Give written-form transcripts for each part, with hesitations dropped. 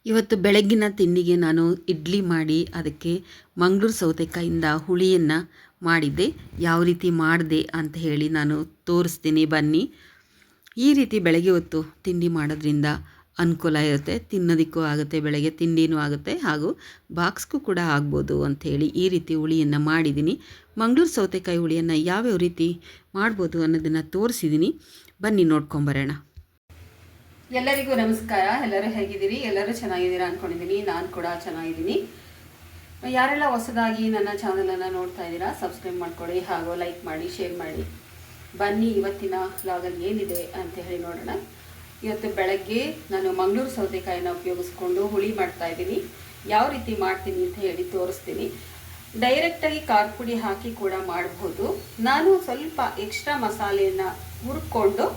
ಇವತ್ತು ಬೆಳಗ್ಗಿನ ತಿಂಡಿಗೆ ನಾನು ಇಡ್ಲಿ ಮಾಡಿ ಅದಕ್ಕೆ ಮಂಗಳೂರು ಸೌತೆಕಾಯಿಂದ ಹುಳಿಯನ್ನು ಮಾಡಿದ್ದೆ. ಯಾವ ರೀತಿ ಮಾಡಿದೆ ಅಂತ ಹೇಳಿ ನಾನು ತೋರಿಸ್ತೀನಿ ಬನ್ನಿ. ಈ ರೀತಿ ಬೆಳಗ್ಗೆ ಹೊತ್ತು ತಿಂಡಿ ಮಾಡೋದ್ರಿಂದ ಅನುಕೂಲ ಇರುತ್ತೆ, ತಿನ್ನೋದಕ್ಕೂ ಆಗುತ್ತೆ, ಬೆಳಗ್ಗೆ ತಿಂಡಿನೂ ಆಗುತ್ತೆ ಹಾಗೂ ಬಾಕ್ಸ್ಗೂ ಕೂಡ ಆಗ್ಬೋದು ಅಂಥೇಳಿ ಈ ರೀತಿ ಹುಳಿಯನ್ನು ಮಾಡಿದ್ದೀನಿ. ಮಂಗಳೂರು ಸೌತೆಕಾಯಿ ಹುಳಿಯನ್ನು ಯಾವ್ಯಾವ ರೀತಿ ಮಾಡ್ಬೋದು ಅನ್ನೋದನ್ನು ತೋರಿಸಿದ್ದೀನಿ. ಬನ್ನಿ ನೋಡ್ಕೊಂಬರೋಣ. ಎಲ್ಲರಿಗೂ ನಮಸ್ಕಾರ. ಎಲ್ಲರೂ ಹೇಗಿದ್ದೀರಿ? ಎಲ್ಲರೂ ಚೆನ್ನಾಗಿದ್ದೀರಾ ಅಂದ್ಕೊಂಡಿದ್ದೀನಿ. ನಾನು ಕೂಡ ಚೆನ್ನಾಗಿದ್ದೀನಿ. ಯಾರೆಲ್ಲ ಹೊಸದಾಗಿ ನನ್ನ ಚಾನಲನ್ನು ನೋಡ್ತಾ ಇದ್ದೀರಾ ಸಬ್ಸ್ಕ್ರೈಬ್ ಮಾಡ್ಕೊಳ್ಳಿ ಹಾಗೂ ಲೈಕ್ ಮಾಡಿ, ಶೇರ್ ಮಾಡಿ. ಬನ್ನಿ ಇವತ್ತಿನ ವ್ಲಾಗಲ್ಲಿ ಏನಿದೆ ಅಂತ ಹೇಳಿ ನೋಡೋಣ. ಇವತ್ತು ಬೆಳಗ್ಗೆ ನಾನು ಮಂಗಳೂರು ಸೌತೆಕಾಯಿನ ಉಪಯೋಗಿಸ್ಕೊಂಡು ಹುಳಿ ಮಾಡ್ತಾ ಇದ್ದೀನಿ. ಯಾವ ರೀತಿ ಮಾಡ್ತೀನಿ ಅಂತ ಹೇಳಿ ತೋರಿಸ್ತೀನಿ. ಡೈರೆಕ್ಟಾಗಿ ಖಾರದ ಪುಡಿ ಹಾಕಿ ಕೂಡ ಮಾಡ್ಬೋದು. ನಾನು ಸ್ವಲ್ಪ ಎಕ್ಸ್ಟ್ರಾ ಮಸಾಲೆಯನ್ನು ಹುರ್ಕೊಂಡು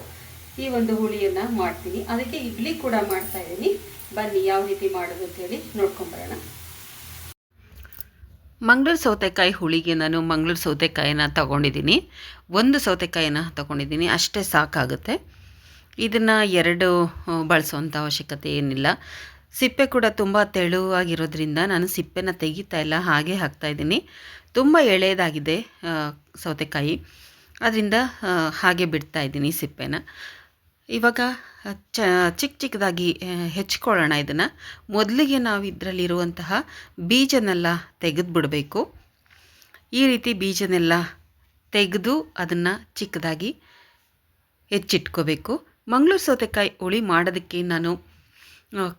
ಈ ಒಂದು ಹುಳಿಯನ್ನು ಮಾಡ್ತೀನಿ. ಅದಕ್ಕೆ ಇಡ್ಲಿ ಕೂಡ ಮಾಡ್ತಾ ಇದ್ದೀನಿ. ಬನ್ನಿ ಯಾವ ರೀತಿ ಮಾಡೋದು ಅಂತೇಳಿ ನೋಡ್ಕೊಂಬರೋಣ. ಮಂಗಳೂರು ಸೌತೆಕಾಯಿ ಹುಳಿಗೆ ನಾನು ಮಂಗಳೂರು ಸೌತೆಕಾಯಿನ ತಗೊಂಡಿದ್ದೀನಿ. ಒಂದು ಸೌತೆಕಾಯಿನ ತಗೊಂಡಿದ್ದೀನಿ, ಅಷ್ಟೇ ಸಾಕಾಗುತ್ತೆ. ಇದನ್ನು ಎರಡು ಬಳಸುವಂಥ ಅವಶ್ಯಕತೆ ಏನಿಲ್ಲ. ಸಿಪ್ಪೆ ಕೂಡ ತುಂಬ ತೆಳುವಾಗಿರೋದ್ರಿಂದ ನಾನು ಸಿಪ್ಪೆನ ತೆಗಿತಾ ಇಲ್ಲ, ಹಾಗೆ ಹಾಕ್ತಾಯಿದ್ದೀನಿ. ತುಂಬ ಎಳೆಯದಾಗಿದೆ ಸೌತೆಕಾಯಿ, ಅದರಿಂದ ಹಾಗೆ ಬಿಡ್ತಾ ಇದ್ದೀನಿ ಸಿಪ್ಪೆನ. ಇವಾಗ ಚಿಕ್ಕ ಚಿಕ್ಕದಾಗಿ ಹೆಚ್ಕೊಳ್ಳೋಣ. ಇದನ್ನು ಮೊದಲಿಗೆ ನಾವು ಇದರಲ್ಲಿರುವಂತಹ ಬೀಜನೆಲ್ಲ ತೆಗೆದುಬಿಡಬೇಕು. ಈ ರೀತಿ ಬೀಜನೆಲ್ಲ ತೆಗೆದು ಅದನ್ನು ಚಿಕ್ಕದಾಗಿ ಹೆಚ್ಚಿಟ್ಕೋಬೇಕು. ಮಂಗಳೂರು ಸೌತೆಕಾಯಿ ಹುಳಿ ಮಾಡೋದಕ್ಕೆ ನಾನು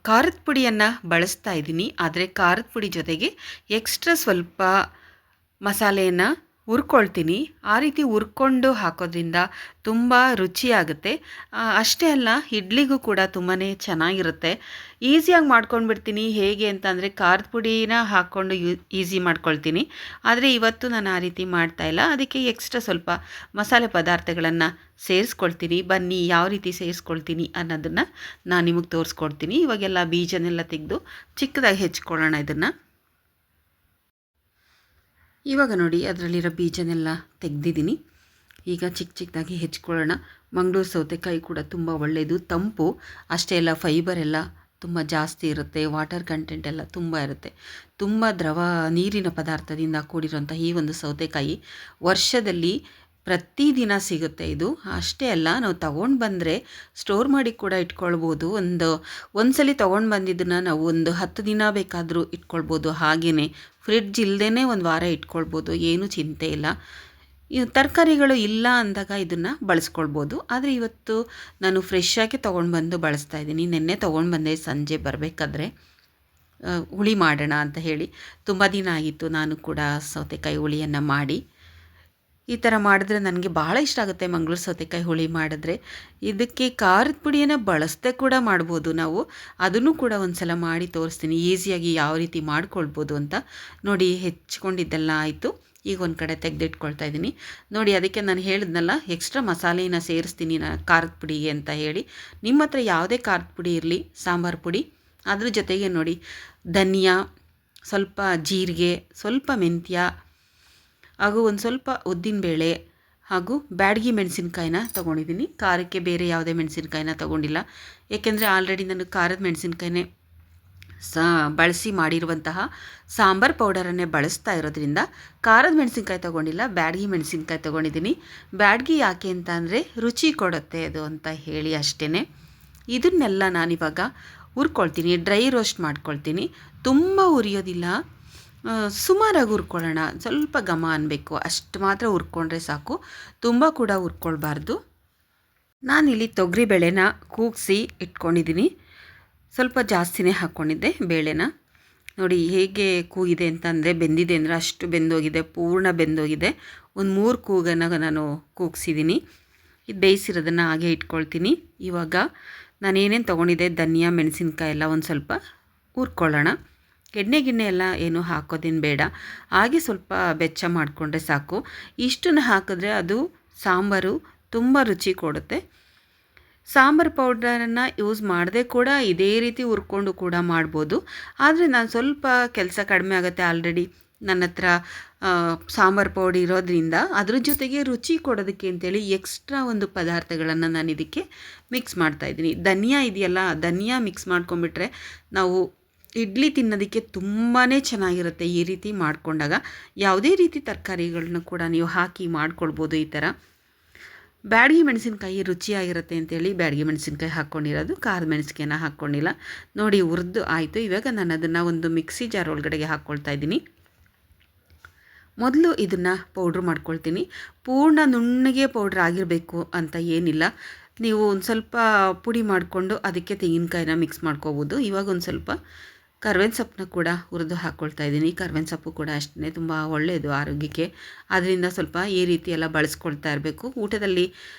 ಖಾರದ ಪುಡಿಯನ್ನು ಬಳಸ್ತಾ ಇದ್ದೀನಿ. ಆದರೆ ಖಾರದ ಪುಡಿ ಜೊತೆಗೆ ಎಕ್ಸ್ಟ್ರಾ ಸ್ವಲ್ಪ ಮಸಾಲೆಯನ್ನು ಹುರ್ಕೊಳ್ತೀನಿ. ಆ ರೀತಿ ಹುರ್ಕೊಂಡು ಹಾಕೋದ್ರಿಂದ ತುಂಬ ರುಚಿಯಾಗುತ್ತೆ. ಅಷ್ಟೇ ಅಲ್ಲ, ಇಡ್ಲಿಗೂ ಕೂಡ ತುಂಬಾ ಚೆನ್ನಾಗಿರುತ್ತೆ. ಈಸಿಯಾಗಿ ಮಾಡ್ಕೊಂಡು ಬಿಡ್ತೀನಿ. ಹೇಗೆ ಅಂತಂದರೆ ಖಾರದ ಪುಡಿನ ಹಾಕ್ಕೊಂಡು ಈಸಿ ಮಾಡ್ಕೊಳ್ತೀನಿ. ಆದರೆ ಇವತ್ತು ನಾನು ಆ ರೀತಿ ಮಾಡ್ತಾಯಿಲ್ಲ. ಅದಕ್ಕೆ ಎಕ್ಸ್ಟ್ರಾ ಸ್ವಲ್ಪ ಮಸಾಲೆ ಪದಾರ್ಥಗಳನ್ನು ಸೇರಿಸ್ಕೊಳ್ತೀನಿ. ಬನ್ನಿ ಯಾವ ರೀತಿ ಸೇರಿಸ್ಕೊಳ್ತೀನಿ ಅನ್ನೋದನ್ನು ನಾನು ನಿಮಗೆ ತೋರಿಸ್ಕೊಡ್ತೀನಿ. ಇವಾಗೆಲ್ಲ ಬೀಜನೆಲ್ಲ ತೆಗೆದು ಚಿಕ್ಕದಾಗಿ ಹೆಚ್ಕೊಳ್ಳೋಣ ಇದನ್ನು. ಇವಾಗ ನೋಡಿ, ಅದರಲ್ಲಿರೋ ಬೀಜನೆಲ್ಲ ತೆಗೆದಿದ್ದೀನಿ. ಈಗ ಚಿಕ್ಕ ಚಿಕ್ಕದಾಗಿ ಹೆಚ್ಕೊಳ್ಳೋಣ. ಮಂಗಳೂರು ಸೌತೆಕಾಯಿ ಕೂಡ ತುಂಬ ಒಳ್ಳೆಯದು, ತಂಪು. ಅಷ್ಟೇ ಅಲ್ಲ, ಫೈಬರ್ ಎಲ್ಲ ತುಂಬ ಜಾಸ್ತಿ ಇರುತ್ತೆ, ವಾಟರ್ ಕಂಟೆಂಟ್ ಎಲ್ಲ ತುಂಬ ಇರುತ್ತೆ. ತುಂಬ ದ್ರವ ನೀರಿನ ಪದಾರ್ಥದಿಂದ ಕೂಡಿರುವಂಥ ಈ ಒಂದು ಸೌತೆಕಾಯಿ ವರ್ಷದಲ್ಲಿ ಪ್ರತಿದಿನ ಸಿಗುತ್ತೆ. ಇದು ಅಷ್ಟೇ ಅಲ್ಲ, ನಾವು ತೊಗೊಂಡು ಬಂದರೆ ಸ್ಟೋರ್ ಮಾಡಿ ಕೂಡ ಇಟ್ಕೊಳ್ಬೋದು. ಒಂದು ಸಲ ತೊಗೊಂಡು ಬಂದಿದ್ದನ್ನು ನಾವು ಒಂದು 10 ದಿನ ಬೇಕಾದರೂ ಇಟ್ಕೊಳ್ಬೋದು. ಹಾಗೆಯೇ ಫ್ರಿಡ್ಜ್ ಇಲ್ಲದೇ ಒಂದು ವಾರ ಇಟ್ಕೊಳ್ಬೋದು, ಏನೂ ಚಿಂತೆ ಇಲ್ಲ. ತರಕಾರಿಗಳು ಇಲ್ಲ ಅಂದಾಗ ಇದನ್ನು ಬಳಸ್ಕೊಳ್ಬೋದು. ಆದರೆ ಇವತ್ತು ನಾನು ಫ್ರೆಶ್ ಆಗಿ ತೊಗೊಂಡು ಬಂದು ಬಳಸ್ತಾ ಇದ್ದೀನಿ. ನಿನ್ನೆ ತೊಗೊಂಡು ಬಂದೆ ಸಂಜೆ ಬರಬೇಕಾದ್ರೆ ಹುಳಿ ಮಾಡೋಣ ಅಂತ ಹೇಳಿ. ತುಂಬ ದಿನ ಆಗಿತ್ತು ನಾನು ಕೂಡ ಸೌತೆಕಾಯಿ ಹುಳಿಯನ್ನು ಮಾಡಿ. ಈ ಥರ ಮಾಡಿದ್ರೆ ನನಗೆ ಭಾಳ ಇಷ್ಟ ಆಗುತ್ತೆ ಮಂಗಳೂರು ಸೌತೆಕಾಯಿ ಹುಳಿ ಮಾಡಿದ್ರೆ. ಇದಕ್ಕೆ ಖಾರದ ಪುಡಿಯನ್ನು ಬಳಸದೆ ಕೂಡ ಮಾಡ್ಬೋದು ನಾವು. ಅದನ್ನು ಕೂಡ ಒಂದು ಸಲ ಮಾಡಿ ತೋರಿಸ್ತೀನಿ, ಈಸಿಯಾಗಿ ಯಾವ ರೀತಿ ಮಾಡ್ಕೊಳ್ಬೋದು ಅಂತ. ನೋಡಿ, ಹೆಚ್ಕೊಂಡಿದ್ದೆಲ್ಲ ಆಯಿತು. ಈಗ ಒಂದು ಕಡೆ ತೆಗೆದಿಟ್ಕೊಳ್ತಾ ಇದ್ದೀನಿ. ನೋಡಿ, ಅದಕ್ಕೆ ನಾನು ಹೇಳಿದ್ನಲ್ಲ, ಎಕ್ಸ್ಟ್ರಾ ಮಸಾಲೆನ ಸೇರಿಸ್ತೀನಿ ನಾನು ಖಾರದ ಪುಡಿಗೆ ಅಂತ ಹೇಳಿ. ನಿಮ್ಮ ಹತ್ರ ಯಾವುದೇ ಖಾರದ ಪುಡಿ ಇರಲಿ, ಸಾಂಬಾರು ಪುಡಿ, ಅದ್ರ ಜೊತೆಗೆ ನೋಡಿ ಧನಿಯಾ, ಸ್ವಲ್ಪ ಜೀರಿಗೆ, ಸ್ವಲ್ಪ ಮೆಂತ್ಯ ಹಾಗೂ ಒಂದು ಸ್ವಲ್ಪ ಉದ್ದಿನಬೇಳೆ ಹಾಗೂ ಬ್ಯಾಡಗಿ ಮೆಣಸಿನ್ಕಾಯಿನ ತೊಗೊಂಡಿದ್ದೀನಿ. ಖಾರಕ್ಕೆ ಬೇರೆ ಯಾವುದೇ ಮೆಣಸಿನ್ಕಾಯಿನ ತೊಗೊಂಡಿಲ್ಲ, ಏಕೆಂದರೆ ಆಲ್ರೆಡಿ ನಾನು ಖಾರದ ಮೆಣಸಿನ್ಕಾಯಿನೇ ಬಳಸಿ ಮಾಡಿರುವಂತಹ ಸಾಂಬಾರು ಪೌಡರನ್ನೇ ಬಳಸ್ತಾ ಇರೋದ್ರಿಂದ ಖಾರದ ಮೆಣಸಿನ್ಕಾಯಿ ತೊಗೊಂಡಿಲ್ಲ, ಬ್ಯಾಡಗಿ ಮೆಣಸಿನ್ಕಾಯಿ ತೊಗೊಂಡಿದ್ದೀನಿ. ಬ್ಯಾಡಗಿ ಯಾಕೆ ಅಂತ ಅಂದರೆ ರುಚಿ ಕೊಡುತ್ತೆ ಅದು ಅಂತ ಹೇಳಿ ಅಷ್ಟೇ. ಇದನ್ನೆಲ್ಲ ನಾನಿವಾಗ ಹುರ್ಕೊಳ್ತೀನಿ, ಡ್ರೈ ರೋಸ್ಟ್ ಮಾಡ್ಕೊಳ್ತೀನಿ. ತುಂಬ ಉರಿಯೋದಿಲ್ಲ, ಸುಮಾರಾಗಿ ಹುರ್ಕೊಳ್ಳೋಣ. ಸ್ವಲ್ಪ ಘಮ ಅನ್ನಬೇಕು, ಅಷ್ಟು ಮಾತ್ರ ಹುರ್ಕೊಂಡ್ರೆ ಸಾಕು, ತುಂಬ ಕೂಡ ಹುರ್ಕೊಳ್ಬಾರ್ದು. ನಾನಿಲ್ಲಿ ತೊಗರಿಬೇಳೆನ ಕೂಗಿಸಿ ಇಟ್ಕೊಂಡಿದ್ದೀನಿ. ಸ್ವಲ್ಪ ಜಾಸ್ತಿನೇ ಹಾಕ್ಕೊಂಡಿದ್ದೆ ಬೇಳೆನ. ನೋಡಿ ಹೇಗೆ ಕೂಗಿದೆ ಅಂತಂದರೆ, ಬೆಂದಿದೆ ಅಂದರೆ ಅಷ್ಟು ಬೆಂದೋಗಿದೆ, ಪೂರ್ಣ ಬೆಂದೋಗಿದೆ. ಒಂದು 3 ಕೂಗನ್ನು ನಾನು ಕೂಗಿಸಿದ್ದೀನಿ. ಇದು ಬೇಯಿಸಿರೋದನ್ನು ಹಾಗೆ ಇಟ್ಕೊಳ್ತೀನಿ. ಇವಾಗ ನಾನೇನೇನು ತೊಗೊಂಡಿದ್ದೆ, ಧನಿಯಾ, ಮೆಣಸಿನ್ಕಾಯಿ ಎಲ್ಲ ಒಂದು ಸ್ವಲ್ಪ ಹುರ್ಕೊಳ್ಳೋಣ. ಎಣ್ಣೆ ಗಿಣ್ಣೆ ಎಲ್ಲ ಏನು ಹಾಕೋದೇನು ಬೇಡ, ಹಾಗೆ ಸ್ವಲ್ಪ ಬೆಚ್ಚ ಮಾಡಿಕೊಂಡ್ರೆ ಸಾಕು. ಇಷ್ಟನ್ನು ಹಾಕಿದ್ರೆ ಅದು ಸಾಂಬಾರು ತುಂಬ ರುಚಿ ಕೊಡುತ್ತೆ. ಸಾಂಬಾರು ಪೌಡರನ್ನು ಯೂಸ್ ಮಾಡದೆ ಕೂಡ ಇದೇ ರೀತಿ ಹುರ್ಕೊಂಡು ಕೂಡ ಮಾಡ್ಬೋದು. ಆದರೆ ನಾನು ಸ್ವಲ್ಪ ಕೆಲಸ ಕಡಿಮೆ ಆಗುತ್ತೆ, ಆಲ್ರೆಡಿ ನನ್ನ ಹತ್ರ ಸಾಂಬಾರು ಪೌಡಿ ಇರೋದ್ರಿಂದ. ಅದ್ರ ಜೊತೆಗೆ ರುಚಿ ಕೊಡೋದಕ್ಕೆ ಅಂತೇಳಿ ಎಕ್ಸ್ಟ್ರಾ ಒಂದು ಪದಾರ್ಥಗಳನ್ನು ನಾನು ಇದಕ್ಕೆ ಮಿಕ್ಸ್ ಮಾಡ್ತಾಯಿದ್ದೀನಿ. ಧನಿಯಾ ಇದೆಯಲ್ಲ, ಧನಿಯಾ ಮಿಕ್ಸ್ ಮಾಡ್ಕೊಂಬಿಟ್ರೆ ನಾವು ಇಡ್ಲಿ ತಿನ್ನೋದಕ್ಕೆ ತುಂಬಾ ಚೆನ್ನಾಗಿರುತ್ತೆ ಈ ರೀತಿ ಮಾಡಿಕೊಂಡಾಗ. ಯಾವುದೇ ರೀತಿ ತರಕಾರಿಗಳನ್ನ ಕೂಡ ನೀವು ಹಾಕಿ ಮಾಡ್ಕೊಳ್ಬೋದು. ಈ ಥರ ಬ್ಯಾಡಗಿ ಮೆಣಸಿನ್ಕಾಯಿ ರುಚಿಯಾಗಿರುತ್ತೆ ಅಂತೇಳಿ ಬ್ಯಾಡಗಿ ಮೆಣಸಿನ್ಕಾಯಿ ಹಾಕ್ಕೊಂಡಿರೋದು, ಖಾರದ ಮೆಣಸಿನ್ಕಾಯಿನ ಹಾಕ್ಕೊಂಡಿಲ್ಲ. ನೋಡಿ ಹುರಿದು ಆಯಿತು. ಇವಾಗ ನಾನು ಅದನ್ನು ಒಂದು ಮಿಕ್ಸಿ ಜಾರ್ ಒಳಗಡೆಗೆ ಹಾಕ್ಕೊಳ್ತಾ ಇದ್ದೀನಿ. ಮೊದಲು ಇದನ್ನು ಪೌಡ್ರ್ ಮಾಡ್ಕೊಳ್ತೀನಿ. ಪೂರ್ಣ ನುಣ್ಣಗೆ ಪೌಡ್ರ್ ಆಗಿರಬೇಕು ಅಂತ ಏನಿಲ್ಲ. ನೀವು ಒಂದು ಸ್ವಲ್ಪ ಪುಡಿ ಮಾಡಿಕೊಂಡು ಅದಕ್ಕೆ ತೆಂಗಿನಕಾಯಿನ ಮಿಕ್ಸ್ ಮಾಡ್ಕೋಬೋದು. ಇವಾಗ ಒಂದು ಸ್ವಲ್ಪ ಕರ್ಬೇವಿನ ಸೊಪ್ಪನ್ನ ಕೂಡ ಹುರಿದು ಹಾಕ್ಕೊಳ್ತಾ ಇದ್ದೀನಿ. ಕರ್ಬೇವಿನ ಸೊಪ್ಪು ಕೂಡ ಅಷ್ಟೇ ತುಂಬ ಒಳ್ಳೆಯದು ಆರೋಗ್ಯಕ್ಕೆ. ಆದ್ದರಿಂದ ಸ್ವಲ್ಪ ಈ ರೀತಿ ಎಲ್ಲ ಬಳಸ್ಕೊಳ್ತಾ ಇರಬೇಕು. ಊಟದಲ್ಲಿ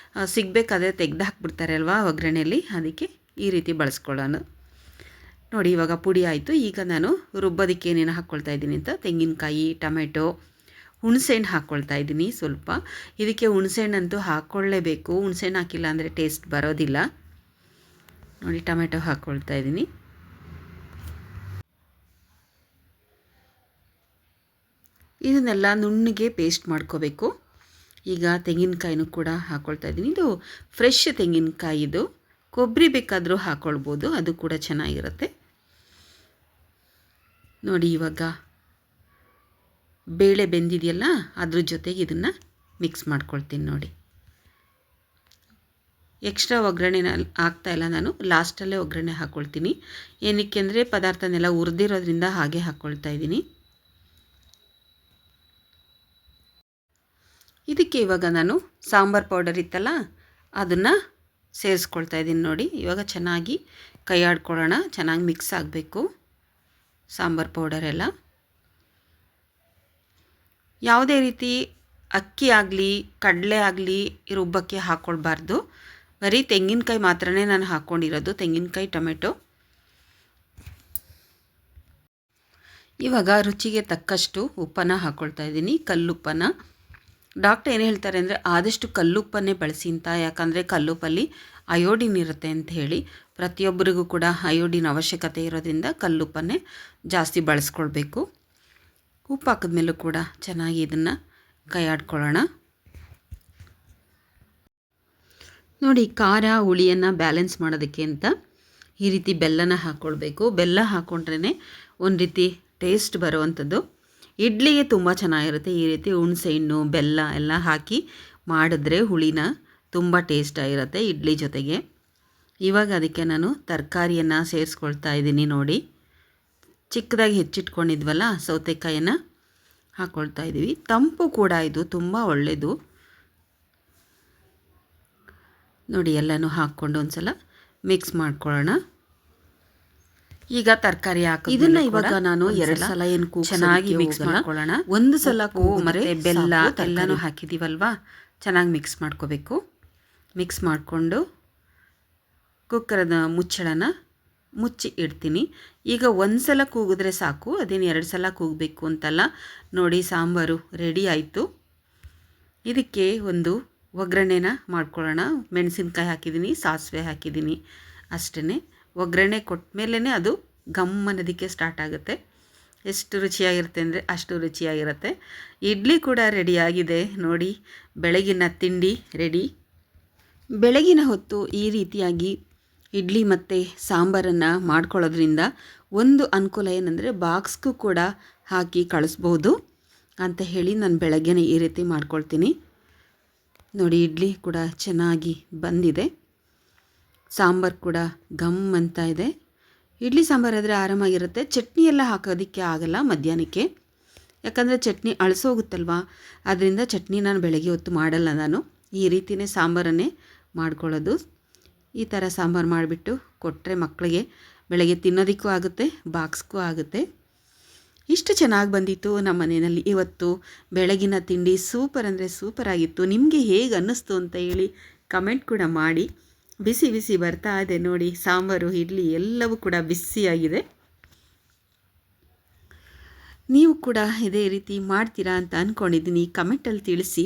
ಸಿಗಬೇಕಾದ್ರೆ ತೆಗೆದು ಹಾಕ್ಬಿಡ್ತಾರೆ ಅಲ್ವಾ ಒಗ್ಗರಣೆಯಲ್ಲಿ, ಅದಕ್ಕೆ ಈ ರೀತಿ ಬಳಸ್ಕೊಳ್ಳೋಣ. ನೋಡಿ ಇವಾಗ ಪುಡಿ ಆಯಿತು. ಈಗ ನಾನು ರುಬ್ಬೋದಕ್ಕೆ ಏನೇನು ಹಾಕ್ಕೊಳ್ತಾ ಇದ್ದೀನಿ ಅಂತ ತೆಂಗಿನಕಾಯಿ, ಟೊಮೆಟೊ, ಹುಣಸೆಹಣ್ಣು ಹಾಕ್ಕೊಳ್ತಾ ಇದ್ದೀನಿ ಸ್ವಲ್ಪ. ಇದಕ್ಕೆ ಹುಣಸೆಹಣ್ಣಂತೂ ಹಾಕ್ಕೊಳ್ಳೇಬೇಕು. ಹುಣಸೆಹಣ್ಣು ಹಾಕಿಲ್ಲ ಅಂದರೆ ಟೇಸ್ಟ್ ಬರೋದಿಲ್ಲ. ನೋಡಿ ಟೊಮೆಟೊ ಹಾಕ್ಕೊಳ್ತಾ ಇದ್ದೀನಿ. ಇದನ್ನೆಲ್ಲ ನುಣ್ಣಗೆ ಪೇಸ್ಟ್ ಮಾಡ್ಕೋಬೇಕು. ಈಗ ತೆಂಗಿನಕಾಯಿನೂ ಕೂಡ ಹಾಕ್ಕೊಳ್ತಾ ಇದ್ದೀನಿ. ಇದು ಫ್ರೆಶ್ ತೆಂಗಿನಕಾಯಿ, ಇದು ಕೊಬ್ಬರಿ ಬೇಕಾದರೂ ಹಾಕ್ಕೊಳ್ಬೋದು, ಅದು ಕೂಡ ಚೆನ್ನಾಗಿರುತ್ತೆ. ನೋಡಿ ಇವಾಗ ಬೇಳೆ ಬೆಂದಿದೆಯಲ್ಲ, ಅದ್ರ ಜೊತೆಗೆ ಇದನ್ನು ಮಿಕ್ಸ್ ಮಾಡ್ಕೊಳ್ತೀನಿ. ನೋಡಿ ಎಕ್ಸ್ಟ್ರಾ ಒಗ್ಗರಣೆನ ಹಾಕ್ತಾಯಿಲ್ಲ ನಾನು, ಲಾಸ್ಟಲ್ಲೇ ಒಗ್ಗರಣೆ ಹಾಕ್ಕೊಳ್ತೀನಿ. ಏನಕ್ಕೆ ಅಂದರೆ ಪದಾರ್ಥನೆಲ್ಲ ಹುರಿದಿರೋದ್ರಿಂದ ಹಾಗೆ ಹಾಕ್ಕೊಳ್ತಾ ಇದ್ದೀನಿ. ಇದಕ್ಕೆ ಇವಾಗ ನಾನು ಸಾಂಬಾರು ಪೌಡರ್ ಇತ್ತಲ್ಲ ಅದನ್ನು ಸೇರಿಸ್ಕೊಳ್ತಾ ಇದ್ದೀನಿ. ನೋಡಿ ಇವಾಗ ಚೆನ್ನಾಗಿ ಕೈ ಆಡ್ಕೊಳ್ಳೋಣ. ಚೆನ್ನಾಗಿ ಮಿಕ್ಸ್ ಆಗಬೇಕು ಸಾಂಬಾರು ಪೌಡರ್ ಎಲ್ಲ. ಯಾವುದೇ ರೀತಿ ಅಕ್ಕಿ ಆಗಲಿ ಕಡಲೆ ಆಗಲಿ ರುಬ್ಬಕ್ಕೆ ಹಾಕ್ಕೊಳ್ಬಾರ್ದು. ಬರೀ ತೆಂಗಿನಕಾಯಿ ಮಾತ್ರನೇ ನಾನು ಹಾಕ್ಕೊಂಡಿರೋದು, ತೆಂಗಿನಕಾಯಿ, ಟೊಮೆಟೊ. ಇವಾಗ ರುಚಿಗೆ ತಕ್ಕಷ್ಟು ಉಪ್ಪನ್ನು ಹಾಕ್ಕೊಳ್ತಾ ಇದ್ದೀನಿ, ಕಲ್ಲುಪ್ಪನ್ನು. ಡಾಕ್ಟರ್ ಏನು ಹೇಳ್ತಾರೆ ಅಂದರೆ ಆದಷ್ಟು ಕಲ್ಲುಪ್ಪನ್ನೇ ಬಳಸಿ ಅಂತ, ಯಾಕಂದರೆ ಕಲ್ಲುಪ್ಪಲ್ಲಿ ಅಯೋಡಿನ್ ಇರುತ್ತೆ ಅಂತ ಹೇಳಿ. ಪ್ರತಿಯೊಬ್ಬರಿಗೂ ಕೂಡ ಅಯೋಡಿನ್ ಅವಶ್ಯಕತೆ ಇರೋದ್ರಿಂದ ಕಲ್ಲುಪ್ಪನ್ನೇ ಜಾಸ್ತಿ ಬಳಸ್ಕೊಳ್ಬೇಕು. ಉಪ್ಪು ಹಾಕಿದ್ಮೇಲೂ ಕೂಡ ಚೆನ್ನಾಗಿ ಇದನ್ನು ಕೈ ಆಡ್ಕೊಳ್ಳೋಣ. ನೋಡಿ ಖಾರ ಹುಳಿಯನ್ನು ಬ್ಯಾಲೆನ್ಸ್ ಮಾಡೋದಕ್ಕೆ ಅಂತ ಈ ರೀತಿ ಬೆಲ್ಲನ ಹಾಕ್ಕೊಳ್ಬೇಕು. ಬೆಲ್ಲ ಹಾಕ್ಕೊಂಡ್ರೇ ಒಂದು ರೀತಿ ಟೇಸ್ಟ್ ಬರುವಂಥದ್ದು. ಇಡ್ಲಿಗೆ ತುಂಬ ಚೆನ್ನಾಗಿರುತ್ತೆ. ಈ ರೀತಿ ಹುಣಸೆಹಣ್ಣು, ಬೆಲ್ಲ ಎಲ್ಲ ಹಾಕಿ ಮಾಡಿದ್ರೆ ಹುಳಿನ ತುಂಬ ಟೇಸ್ಟಾಗಿರುತ್ತೆ ಇಡ್ಲಿ ಜೊತೆಗೆ. ಇವಾಗ ಅದಕ್ಕೆ ನಾನು ತರಕಾರಿಯನ್ನು ಸೇರಿಸ್ಕೊಳ್ತಾ ಇದ್ದೀನಿ. ನೋಡಿ ಚಿಕ್ಕದಾಗಿ ಹೆಚ್ಚಿಟ್ಕೊಂಡಿದ್ವಲ್ಲ ಸೌತೆಕಾಯಿಯನ್ನು ಹಾಕ್ಕೊಳ್ತಾ ಇದ್ದೀವಿ. ತಂಪು ಕೂಡ ಇದು ತುಂಬ ಒಳ್ಳೆಯದು. ನೋಡಿ ಎಲ್ಲನೂ ಹಾಕ್ಕೊಂಡು ಒಂದು ಸಲ ಮಿಕ್ಸ್ ಮಾಡ್ಕೊಳ್ಳೋಣ. ಈಗ ತರಕಾರಿ ಹಾಕಿ ಇದನ್ನು ಇವಾಗ ನಾನು 2 ಸಲ ಏನು ಚೆನ್ನಾಗಿ ಮಿಕ್ಸ್ ಮಾಡ್ಕೊಳ್ಳೋಣ. ಒಂದು ಸಲ ಮತ್ತು ಬೆಲ್ಲ ಎಲ್ಲನೂ ಹಾಕಿದ್ದೀವಲ್ವಾ, ಚೆನ್ನಾಗಿ ಮಿಕ್ಸ್ ಮಾಡ್ಕೋಬೇಕು. ಮಿಕ್ಸ್ ಮಾಡಿಕೊಂಡು ಕುಕ್ಕರದ ಮುಚ್ಚಳನ ಮುಚ್ಚಿ ಇಡ್ತೀನಿ. ಈಗ ಒಂದು ಸಲ ಕೂಗಿದ್ರೆ ಸಾಕು, ಅದೇನು 2 ಸಲ ಕೂಗಬೇಕು ಅಂತಲ್ಲ. ನೋಡಿ ಸಾಂಬಾರು ರೆಡಿ ಆಯಿತು. ಇದಕ್ಕೆ ಒಂದು ಒಗ್ಗರಣೆನ ಮಾಡ್ಕೊಳ್ಳೋಣ. ಮೆಣಸಿನ್ಕಾಯಿ ಹಾಕಿದ್ದೀನಿ, ಸಾಸಿವೆ ಹಾಕಿದ್ದೀನಿ ಅಷ್ಟೇ. ಒಗ್ಗರಣೆ ಕೊಟ್ಟ ಮೇಲೇ ಅದು ಗಮ್ ಅನ್ನೋದಕ್ಕೆ ಸ್ಟಾರ್ಟ್ ಆಗುತ್ತೆ. ಎಷ್ಟು ರುಚಿಯಾಗಿರುತ್ತೆ ಅಂದರೆ ಅಷ್ಟು ರುಚಿಯಾಗಿರುತ್ತೆ. ಇಡ್ಲಿ ಕೂಡ ರೆಡಿಯಾಗಿದೆ. ನೋಡಿ ಬೆಳಗಿನ ತಿಂಡಿ ರೆಡಿ. ಬೆಳಗಿನ ಹೊತ್ತು ಈ ರೀತಿಯಾಗಿ ಇಡ್ಲಿ ಮತ್ತು ಸಾಂಬಾರನ್ನು ಮಾಡ್ಕೊಳ್ಳೋದ್ರಿಂದ ಒಂದು ಅನುಕೂಲ ಏನಂದರೆ ಬಾಕ್ಸ್ಗೂ ಕೂಡ ಹಾಕಿ ಕಳಿಸ್ಬೋದು ಅಂತ ಹೇಳಿ ನಾನು ಬೆಳಗ್ಗೆನೇ ಈ ರೀತಿ ಮಾಡ್ಕೊಳ್ತೀನಿ. ನೋಡಿ ಇಡ್ಲಿ ಕೂಡ ಚೆನ್ನಾಗಿ ಬಂದಿದೆ, ಸಾಂಬಾರು ಕೂಡ ಗಮ್ ಅಂತ ಇದೆ. ಇಡ್ಲಿ ಸಾಂಬಾರಾದರೆ ಆರಾಮಾಗಿರುತ್ತೆ. ಚಟ್ನಿ ಎಲ್ಲ ಹಾಕೋದಕ್ಕೆ ಆಗಲ್ಲ ಮಧ್ಯಾಹ್ನಕ್ಕೆ, ಯಾಕಂದರೆ ಚಟ್ನಿ ಅಳಿಸೋಗುತ್ತಲ್ವ. ಆದ್ದರಿಂದ ಚಟ್ನಿ ನಾನು ಬೆಳಗ್ಗೆ ಹೊತ್ತು ಮಾಡಲ್ಲ. ನಾನು ಈ ರೀತಿಯೇ ಸಾಂಬಾರನ್ನೇ ಮಾಡ್ಕೊಳ್ಳೋದು. ಈ ಥರ ಸಾಂಬಾರು ಮಾಡಿಬಿಟ್ಟು ಕೊಟ್ಟರೆ ಮಕ್ಕಳಿಗೆ ಬೆಳಗ್ಗೆ ತಿನ್ನೋದಕ್ಕೂ ಆಗುತ್ತೆ, ಬಾಕ್ಸ್ಗೂ ಆಗುತ್ತೆ. ಇಷ್ಟು ಚೆನ್ನಾಗಿ ಬಂದಿತ್ತು ನಮ್ಮ ಮನೆಯಲ್ಲಿ ಇವತ್ತು ಬೆಳಗಿನ ತಿಂಡಿ. ಸೂಪರ್ ಅಂದರೆ ಸೂಪರ್ ಆಗಿತ್ತು. ನಿಮಗೆ ಹೇಗೆ ಅನ್ನಿಸ್ತು ಅಂತ ಹೇಳಿ ಕಮೆಂಟ್ ಕೂಡ ಮಾಡಿ. ಬಿಸಿ ಬಿಸಿ ಬರ್ತಾ ಇದೆ ನೋಡಿ, ಸಾಂಬಾರು ಇಡ್ಲಿ ಎಲ್ಲವೂ ಕೂಡ ಬಿಸಿಯಾಗಿದೆ. ನೀವು ಕೂಡ ಇದೇ ರೀತಿ ಮಾಡ್ತೀರಾ ಅಂತ ಅಂದ್ಕೊಂಡಿದ್ದೀನಿ. ಕಮೆಂಟಲ್ಲಿ ತಿಳಿಸಿ.